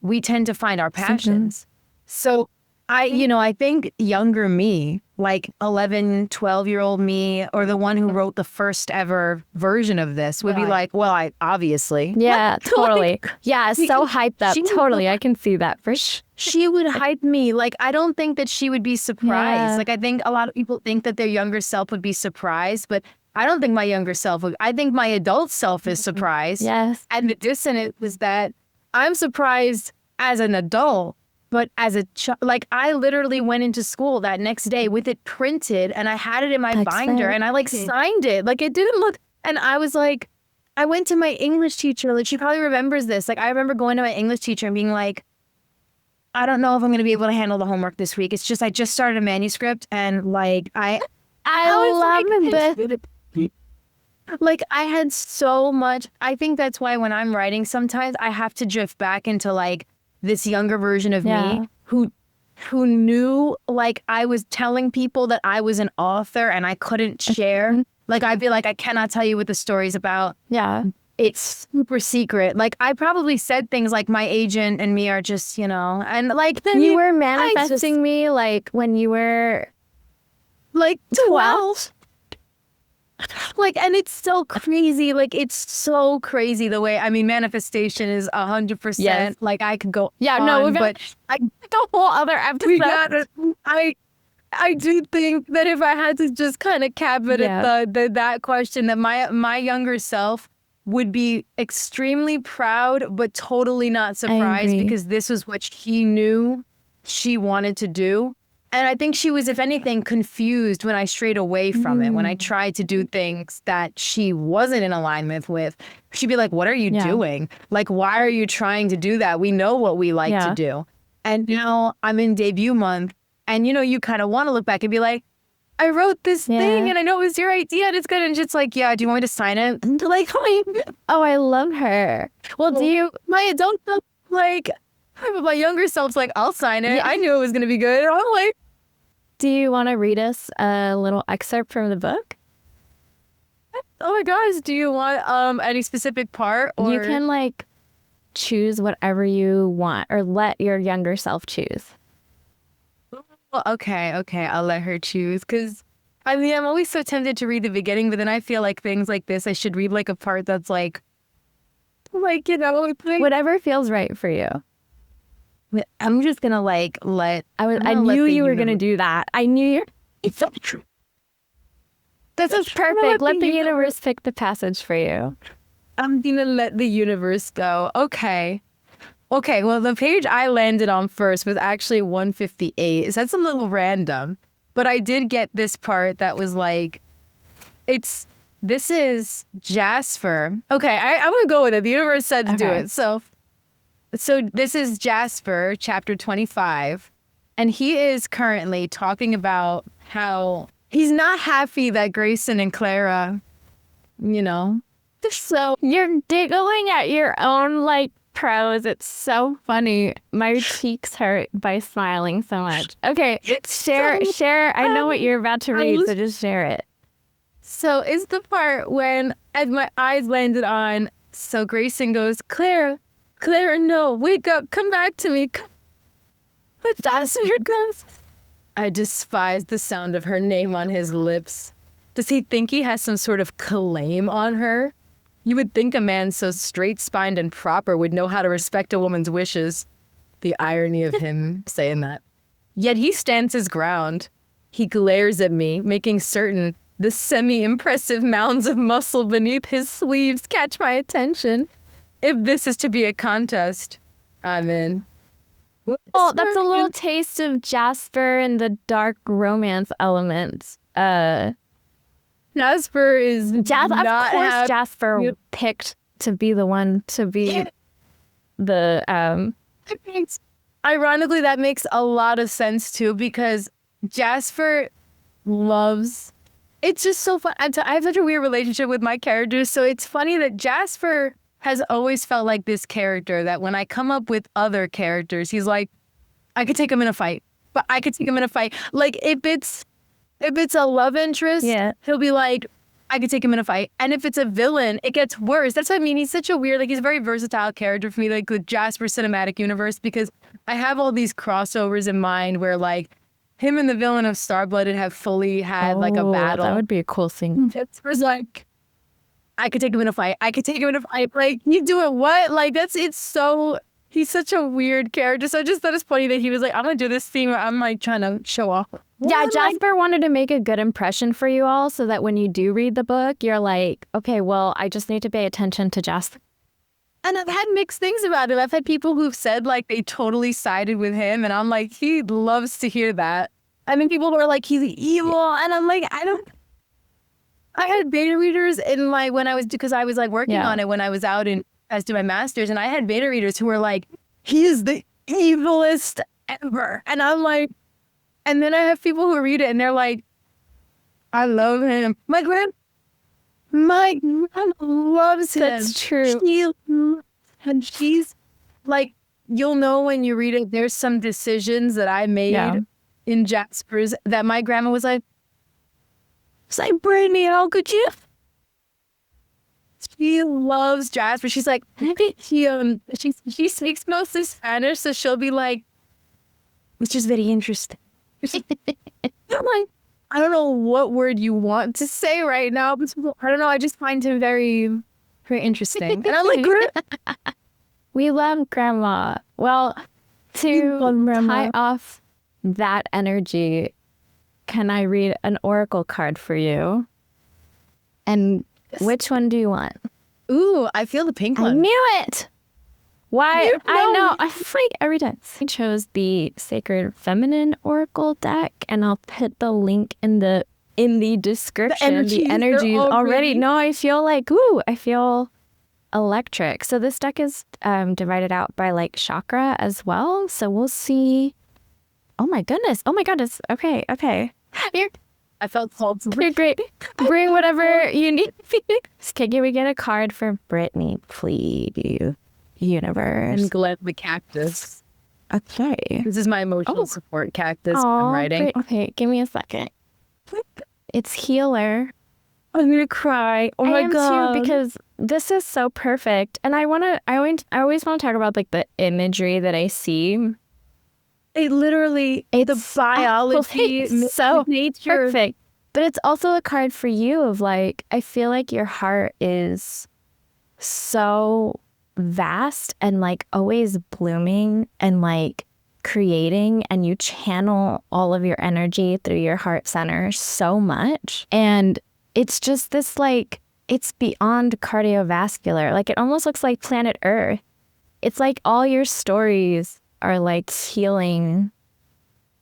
we tend to find our passions. So I think younger me, like 11, 12-year-old me, or the one who wrote the first ever version of this would be like, well, I obviously. Yeah, totally. Yeah, so hyped up. Totally. I can see that for sure. She would hype me. Like, I don't think that she would be surprised. Yeah. Like, I think a lot of people think that their younger self would be surprised, but I don't think my younger self would. I think my adult self is surprised. Yes. And the dissonance was that I'm surprised as an adult. But as a child, like, I literally went into school that next day with it printed and I had it in my binder and I like signed it. Like, it didn't look, and I was like, I went to my English teacher, like, she probably remembers this. Like, I remember going to my English teacher and being like, I don't know if I'm going to be able to handle the homework this week. It's just, I just started a manuscript and like, I love this. Like, I had so much. I think that's why when I'm writing, sometimes I have to drift back into like this younger version of me who knew, like, I was telling people that I was an author and I couldn't share. Like, I'd be like, I cannot tell you what the story's about. Yeah. It's super secret. Like, I probably said things like my agent and me are just, and like then You were manifesting me like when you were like 12. Like, and it's so crazy. Like, it's so crazy the way, I mean, manifestation is 100%. Yes. Like, I could go but I the whole other episode. we gotta, I do think that if I had to just kind of cap it at that question, that my younger self would be extremely proud, but totally not surprised because this was what he knew she wanted to do. And I think she was, if anything, confused when I strayed away from it, when I tried to do things that she wasn't in alignment with. She'd be like, what are you doing? Like, why are you trying to do that? We know what we like to do. And now I'm in debut month. And, you kind of want to look back and be like, I wrote this thing and I know it was your idea and it's good. And just like, do you want me to sign it? And like, oh, I love her. Well, do you, my adult self, like, my younger self's like, I'll sign it. I knew it was going to be good. And I'm like, do you want to read us a little excerpt from the book? Oh my gosh, do you want any specific part? Or... You can like choose whatever you want or let your younger self choose. Well, okay, I'll let her choose because I mean, I'm always so tempted to read the beginning, but then I feel like things like this, I should read like a part that's like whatever feels right for you. I'm just gonna like let. I knew you were gonna do that. I knew you. It's so true. This is perfect. Let the universe pick the passage for you. I'm gonna let the universe go. Okay. Well, the page I landed on first was actually 158. So that's a little random, but I did get this part that was like, this is Jasper. Okay, I'm gonna go with it. The universe said to do it. So this is Jasper, chapter 25, and he is currently talking about how he's not happy that Grayson and Clara, So you're giggling at your own like prose. It's so funny. My cheeks hurt by smiling so much. Okay, share. I know what you're about to read, so just share it. So it's the part when, as my eyes landed on, so Grayson goes, Clara, no, wake up, come back to me. But that's your guns. I despise the sound of her name on his lips. Does he think he has some sort of claim on her? You would think a man so straight-spined and proper would know how to respect a woman's wishes. The irony of him saying that. Yet he stands his ground. He glares at me, making certain the semi-impressive mounds of muscle beneath his sleeves catch my attention. If this is to be a contest, I'm in. Oh, that's a little taste of Jasper and the dark romance elements. Jasper is of course Jasper picked to be the one to be the Ironically, that makes a lot of sense too, because Jasper loves, it's just so fun. I have such a weird relationship with my characters, so it's funny that Jasper has always felt like this character that when I come up with other characters, he's like, I could take him in a fight, but I could take him in a fight. Like, if it's a love interest, he'll be like, I could take him in a fight. And if it's a villain, it gets worse. That's what I mean. He's such a weird, he's a very versatile character for me, like the Jasper cinematic universe, because I have all these crossovers in mind where like him and the villain of Starblooded have fully had like a battle. That would be a cool thing. Jasper's like, I could take him in a fight. I could take him in a fight. Like, you doing what? Like, he's such a weird character. So I just thought it's funny that he was like, I'm going to do this theme where I'm like trying to show off. Yeah, Jasper wanted to make a good impression for you all so that when you do read the book, you're like, okay, well, I just need to pay attention to Jasper. And I've had mixed things about him. I've had people who've said like they totally sided with him. And I'm like, he loves to hear that. I mean, people who are like, he's evil. And I'm like, I had beta readers in like because I was like working on it when I was out as doing my master's, and I had beta readers who were like, he is the evilest ever. And I'm like, and then I have people who read it and they're like, I love him. My grandma loves him. That's true. And she's like, you'll know when you read it, there's some decisions that I made in Jasper's that my grandma was like, Brittany, how could you? She loves Jasper. She's like, she speaks mostly Spanish, so she'll be like, which is very interesting. I'm like, I don't know what word you want to say right now, but I don't know. I just find him very, very interesting. And I'm like, we love grandma. Well, to tie off that energy, can I read an oracle card for you? And which one do you want? Ooh, I feel the pink one. I knew it. Why? I know. I freak every time. I chose the Sacred Feminine Oracle deck, and I'll put the link in the description. The energy already. No, I feel like I feel electric. So this deck is divided out by like chakra as well. So we'll see. Oh my goodness. Okay. Here. I felt called to You're great. Bring whatever you need. Okay, can we get a card for Brittany, please? Universe. And Glenn the cactus. Okay. This is my emotional support cactus I'm writing. Okay, give me a second. It's healer. I'm gonna cry. Oh my god! Too, because this is so perfect, and I always want to talk about like the imagery that I see. It literally, the biology, so nature. Perfect. But it's also a card for you of like, I feel like your heart is so vast and like always blooming and like creating, and you channel all of your energy through your heart center so much. And it's just this like, it's beyond cardiovascular. Like it almost looks like planet Earth. It's like all your stories are like healing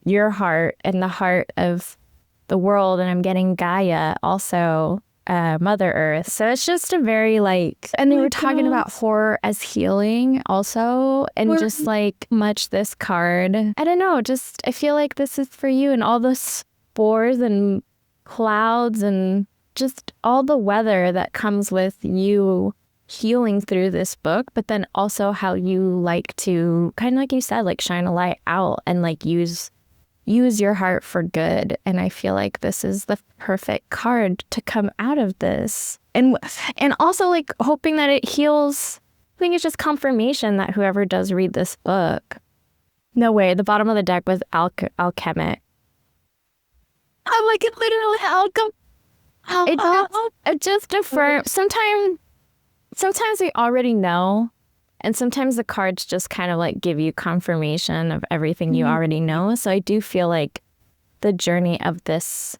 your heart and the heart of the world. And I'm getting Gaia also, Mother Earth. So it's just a very like, and they were talking about horror as healing also, and just like much this card. I don't know, just I feel like this is for you, and all the spores and clouds and just all the weather that comes with you healing through this book, but then also how you like to, kind of like you said, like shine a light out and like use your heart for good. And I feel like this is the perfect card to come out of this. And also like hoping that it heals. I think it's just confirmation that whoever does read this book. No way, the bottom of the deck was alchemic. I'm like, it literally It just affirms. Sometimes we already know, and sometimes the cards just kind of like give you confirmation of everything you already know. So I do feel like the journey of this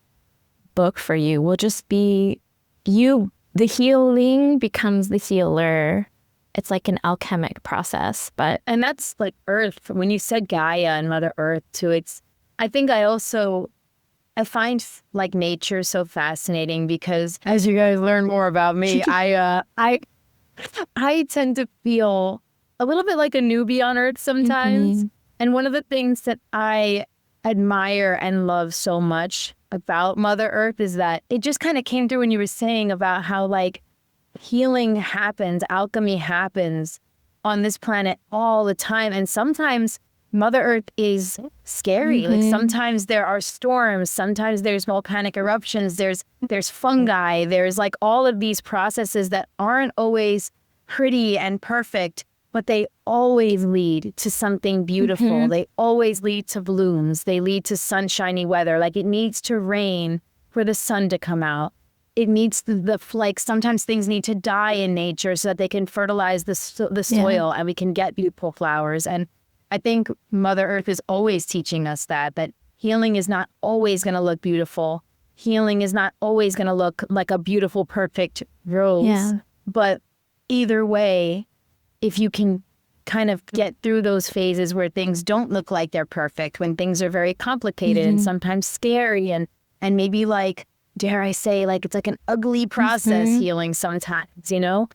book for you will just be you. The healing becomes the healer. It's like an alchemic process, and that's like Earth. When you said Gaia and Mother Earth too, I think I find like nature so fascinating because as you guys learn more about me, I tend to feel a little bit like a newbie on Earth sometimes. Mm-hmm. And one of the things that I admire and love so much about Mother Earth is that it just kind of came through when you were saying about how like healing happens, alchemy happens on this planet all the time. And sometimes Mother Earth is scary. Mm-hmm. Like sometimes there are storms, sometimes there's volcanic eruptions, there's fungi, there's like all of these processes that aren't always pretty and perfect, but they always lead to something beautiful. Mm-hmm. They always lead to blooms. They lead to sunshiny weather. Like it needs to rain for the sun to come out. It needs like sometimes things need to die in nature so that they can fertilize the soil and we can get beautiful flowers. And I think Mother Earth is always teaching us that healing is not always going to look beautiful. Healing is not always going to look like a beautiful, perfect rose. Yeah. But either way, if you can kind of get through those phases where things don't look like they're perfect, when things are very complicated and sometimes scary and maybe like, dare I say, like it's like an ugly process healing sometimes, you know?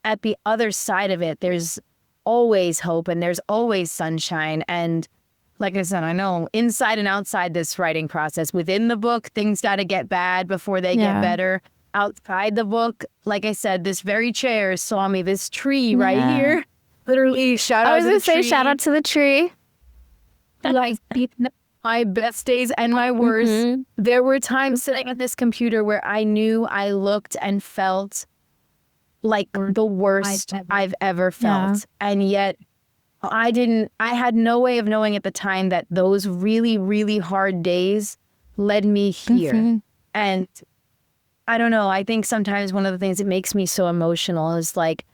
At the other side of it, there's always hope and there's always sunshine, and like I said, I know inside and outside this writing process. Within the book, things got to get bad before they get better. Outside the book, like I said, this very chair saw me, this tree right here. Literally, shout out to the tree. I was going to say, shout out to the tree. Like, my best days and my worst. There were times sitting at this computer where I knew I looked and felt like the worst I've ever felt. And yet I had no way of knowing at the time that those really, really hard days led me here. And I don't know, I think sometimes one of the things that makes me so emotional is like,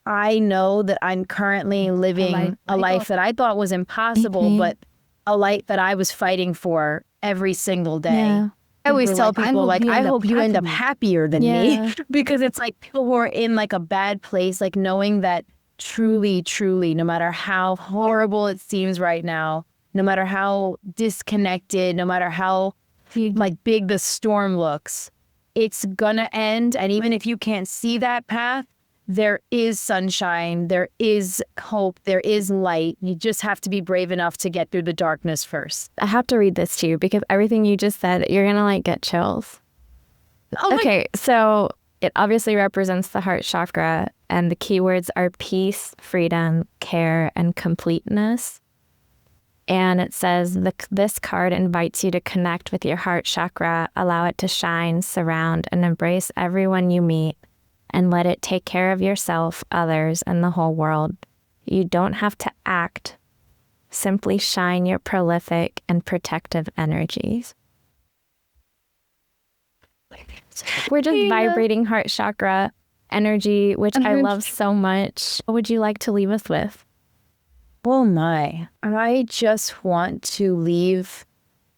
I know that I'm currently living a life that I thought was impossible, but a life that I was fighting for every single day. I always tell people, like, I hope you end up happier than me, because it's like people who are in like a bad place, like knowing that truly, truly, no matter how horrible it seems right now, no matter how disconnected, no matter how like big the storm looks, it's gonna end. And even if you can't see that path, there is sunshine, there is hope, there is light. You just have to be brave enough to get through the darkness first. I have to read this to you because everything you just said, you're going to like get chills. Okay, so it obviously represents the heart chakra, and the keywords are peace, freedom, care, and completeness. And it says this card invites you to connect with your heart chakra, allow it to shine, surround, and embrace everyone you meet, and let it take care of yourself, others, and the whole world. You don't have to act. Simply shine your prolific and protective energies. We're just vibrating heart chakra energy, which I love so much. What would you like to leave us with? Oh my. I just want to leave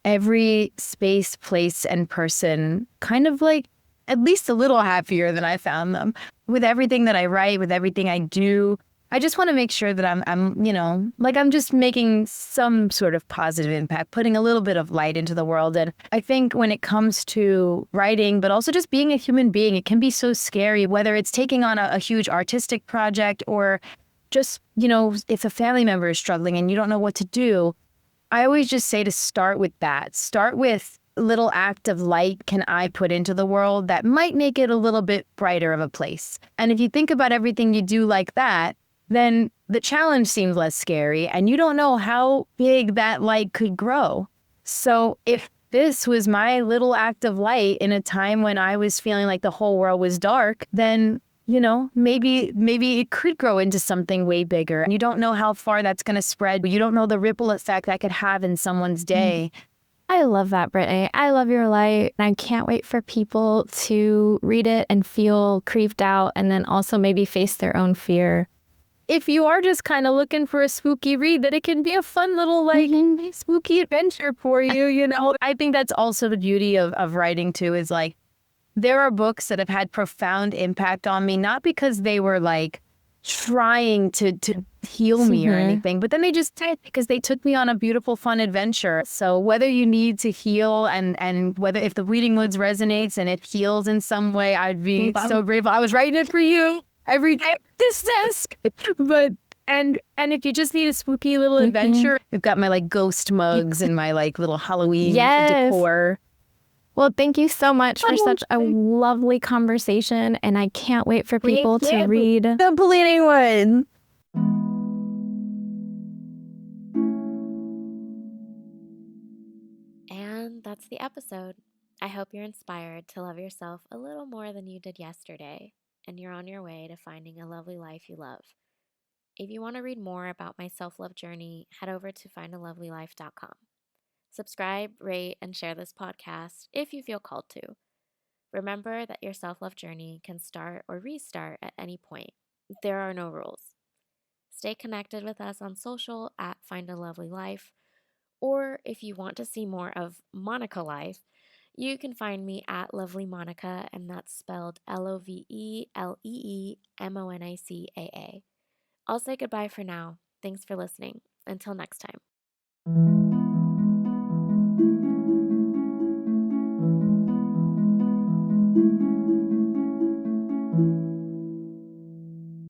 every space, place, and person kind of like at least a little happier than I found them. With everything that I write, with everything I do, I just want to make sure that I'm, you know, like I'm just making some sort of positive impact, putting a little bit of light into the world. And I think when it comes to writing, but also just being a human being, it can be so scary, whether it's taking on a huge artistic project or just, you know, if a family member is struggling and you don't know what to do. I always just say to start with that. Start with little act of light can I put into the world that might make it a little bit brighter of a place. And if you think about everything you do like that, then the challenge seems less scary and you don't know how big that light could grow. So if this was my little act of light in a time when I was feeling like the whole world was dark, then, you know, maybe it could grow into something way bigger. And you don't know how far that's going to spread. You don't know the ripple effect that could have in someone's day. I love that, Brittany. I love your light. And I can't wait for people to read it and feel creeped out and then also maybe face their own fear. If you are just kind of looking for a spooky read, that it can be a fun little like spooky adventure for you, you know. I think that's also the beauty of writing too, is like there are books that have had profound impact on me, not because they were like trying to heal me or anything, but then they just did because they took me on a beautiful, fun adventure. So whether you need to heal and whether if the Bleeding Woods resonates and it heals in some way, I'd be so grateful. I was writing it for you every day at this desk. But and if you just need a spooky little adventure, I've got my like ghost mugs and my like little Halloween decor. Well, thank you so much for such a lovely conversation, and I can't wait for people to read The Bleeding Woods. And that's the episode. I hope you're inspired to love yourself a little more than you did yesterday, and you're on your way to finding a lovely life you love. If you want to read more about my self-love journey, head over to findalovelylife.com. Subscribe, rate, and share this podcast if you feel called to. Remember that your self-love journey can start or restart at any point. There are no rules. Stay connected with us on social at Find a Lovely Life, or if you want to see more of Monica Life, you can find me at Lovely Monica, and that's spelled LOVELEEMONICAA. I'll say goodbye for now. Thanks for listening. Until next time.